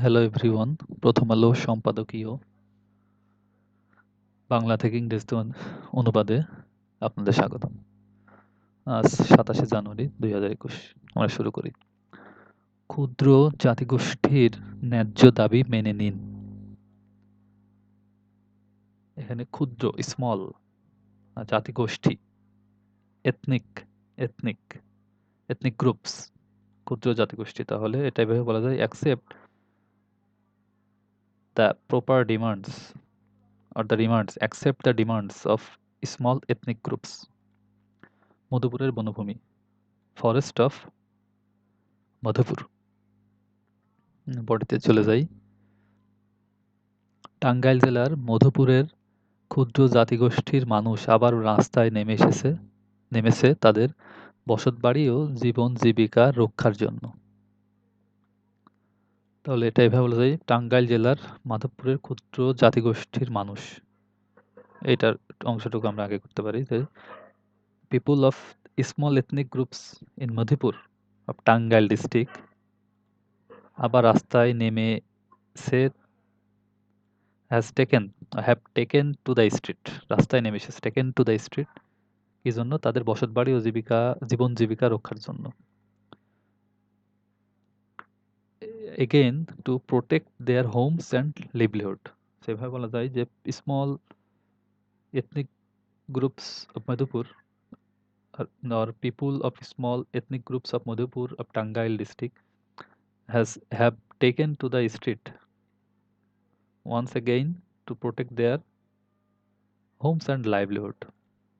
Hello everyone, প্রথম আলো সম্পাদকীয় বাংলা থেকে ইংরেজিতে অনুবাদে আপনাদের স্বাগতম। আজ ২৭শে জানুয়ারি ২০২১। আমরা শুরু করি। ক্ষুদ্র জাতিগোষ্ঠীর ন্যায্য দাবি মেনে নিন। এখানে ক্ষুদ্র স্মল জাতিগোষ্ঠী এথনিক এথনিক এথনিক গ্রুপস ক্ষুদ্র জাতিগোষ্ঠী, তাহলে এটা এভাবে বলা যায় accept the proper demands accept the demands of small ethnic groups. মধুপুরের বনভূমি, ফরেস্ট অফ মধুপুর। বডিতে চলে যাই। টাঙ্গাইল জেলার মধুপুরের ক্ষুদ্র জাতিগোষ্ঠীর মানুষ আবার রাস্তায় নেমেছে তাদের বসতবাড়ি ও জীবন জীবিকা রক্ষার জন্য। তাহলে এটা এভাবে বলা যায়, টাঙ্গাইল জেলার মাধবপুরের ক্ষুদ্র জাতিগোষ্ঠীর মানুষ, এইটার অংশটুকু আমরা আগে করতে পারি যে people of small ethnic groups in Madhupur of Tangail district আবার রাস্তায় নেমেছে have taken to the street, রাস্তায় নেমে এসেছে taken to the street, কি জন্য? তাদের বসতবাড়ি ও জীবন জীবিকা রক্ষার জন্য। again to protect their homes and livelihood, সেভাবে বলা যায় যে small ethnic groups of Madhupur or people of small ethnic groups of Madhupur of Tangail district have taken to the street once again to protect their homes and livelihood.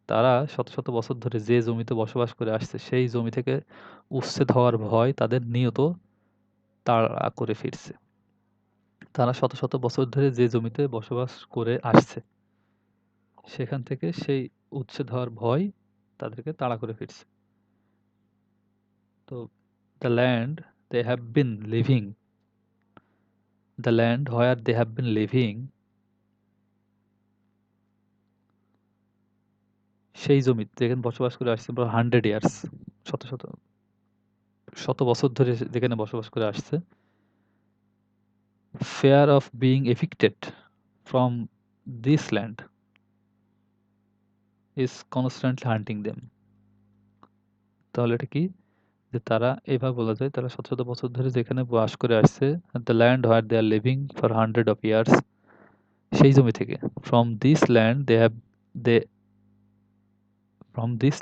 তারা শত শত বছর ধরে যে জমিতে বসবাস করে আসছে সেই জমি থেকে উচ্ছেদ হওয়ার ভয় তাদের নিয়ত তাড়া করে ফিরছে। তারা শত শত বছর ধরে যে জমিতে বসবাস করে আসছে সেখান থেকে সেই উচ্ছেদ হওয়ার ভয় তাদেরকে তাড়া করে ফিরছে। তো the land where they have been living, সেই জমিতে যেখানে বসবাস করে আসছে 100 years, শত শত শত বছর ধরে যেখানে বসবাস করে আসছে, fear of being evicted from this land is constantly hunting them. তাহলে এটা কি? যে তারা এভাবে বলা যায় তারা শত শত বছর ধরে যেখানে বাস করে আসছে, the land where they are living for 100 of years, সেই জমি থেকে from this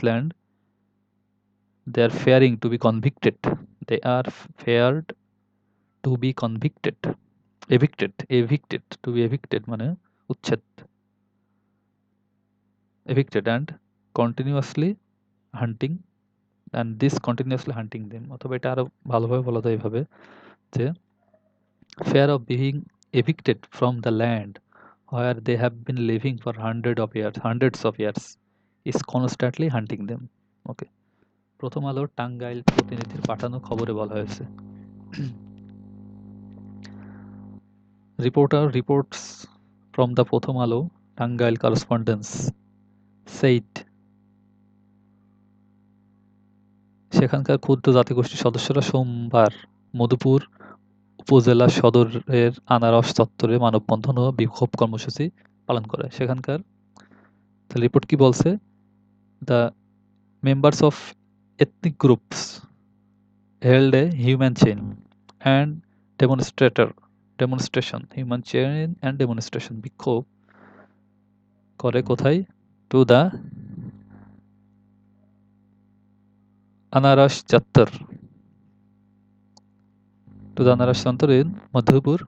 land they are fearing to be convicted. They are feared to be convicted. evicted to be evicted মানে উচ্ছেদ, evicted and continuously hunting them, অথবা এটা আরো ভালোভাবে বলা যায় এভাবে যে fear of being evicted from the land where they have been living for hundreds of years is constantly hunting them. ওকে, প্রথম আলোর টাঙ্গাইল প্রতিনিধির পাঠানো খবরে বলা হয়েছে, reporter reports from the প্রথম আলো টাঙ্গাইল correspondence said, সেখানকার ক্ষুদ্র জাতিগোষ্ঠীর সদস্যরা সোমবার মধুপুর উপজেলা সদরের আনারস চত্বরে মানববন্ধন ও বিক্ষোভ কর্মসূচি পালন করে। সেখানকার রিপোর্ট কি বলছে? The members of ethnic groups held a human chain and demonstration বিক্ষোভ করে কোথায়? টু দ্য আনারস চত্বর in মধুপুর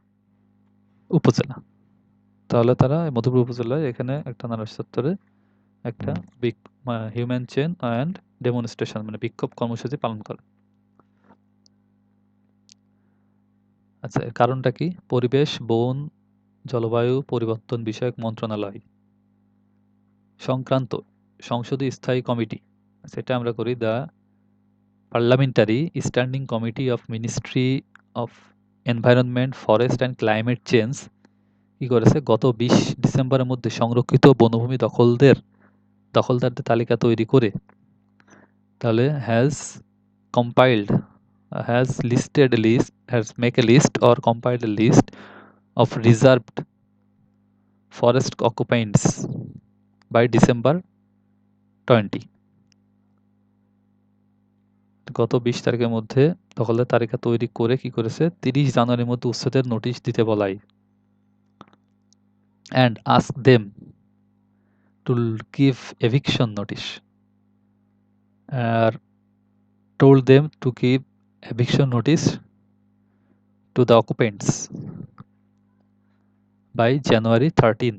উপজেলা। তাহলে তারা মধুপুর উপজেলায় এখানে একটা আনারস চত্বরে একটা হিউম্যান চেইন অ্যান্ড ডেমনস্ট্রেশন মানে বিক্ষোভ কর্মসূচি পালন করে। আচ্ছা, এর কারণটা কি? পরিবেশ, বন, জলবায়ু পরিবর্তন বিষয়ক মন্ত্রণালয় সংক্রান্ত সংসদীয় স্থায়ী কমিটি, সেটা আমরা করি the parliamentary standing committee of ministry of environment, forest and climate change কি করেছে? গত 20 ডিসেম্বরের মধ্যে সংরক্ষিত বনভূমি দখলদারদের তালিকা তৈরি করে তাহলে has listed a list has make a list or compiled a list of reserved forest occupants by December 20. গত ২০ তারিখের মধ্যে দখলদার তালিকা তৈরি করে কি করেছে ৩০ জানুয়ারির মধ্যে উচ্ছেদের নোটিশ দিতে বলাই and ask them to give eviction notice told them to give eviction notice to the occupants by January 30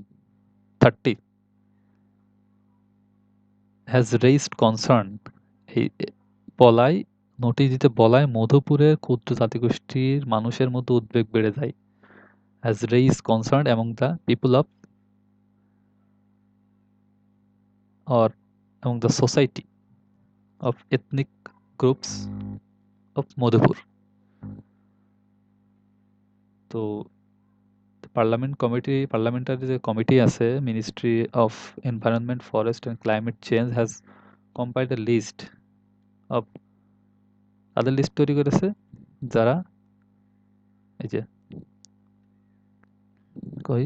has raised concern এই বলায় নোটিশ দিতে বলায় মধুপুরের ক্ষুদ্র জাতিগোষ্ঠীর মানুষের মধ্যে উদ্বেগ বেড়ে যায় has raised concern among the people of or among the society of ethnic groups of Madhupur. তো parliamentary যে কমিটি আছে Ministry of Environment, Forest and Climate Change has compiled a list of তাদের লিস্ট তৈরি করেছে যারা এই যে কই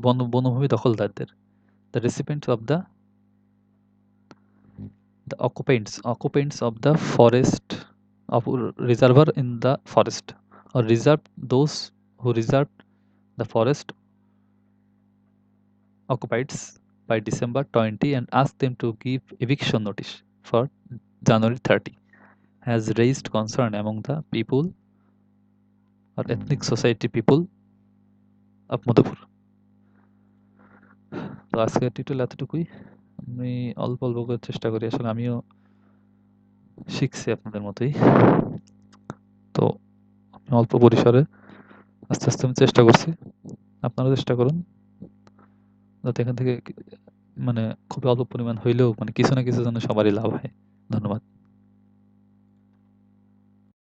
বনভূমি দখলদারদের the recipients of the occupants of the forest of reservoir in the forest or reserved those who reserved the forest occupied by December 20 and asked them to give eviction notice for January 30 has raised concern among the people or ethnic society people of Madhupur. তো আজকের tutorial এতটুকুই আমি অল্প অল্প করে চেষ্টা করি আসলে আমিও শিখছি আপনাদের মতোই তো আমি অল্প পরিসরে আস্তে আস্তে আমি চেষ্টা করছি আপনারাও চেষ্টা করুন যাতে এখান থেকে মানে খুবই অল্প পরিমাণ হইলেও মানে কিছু না কিছু যেন সবারই লাভ হয় ধন্যবাদ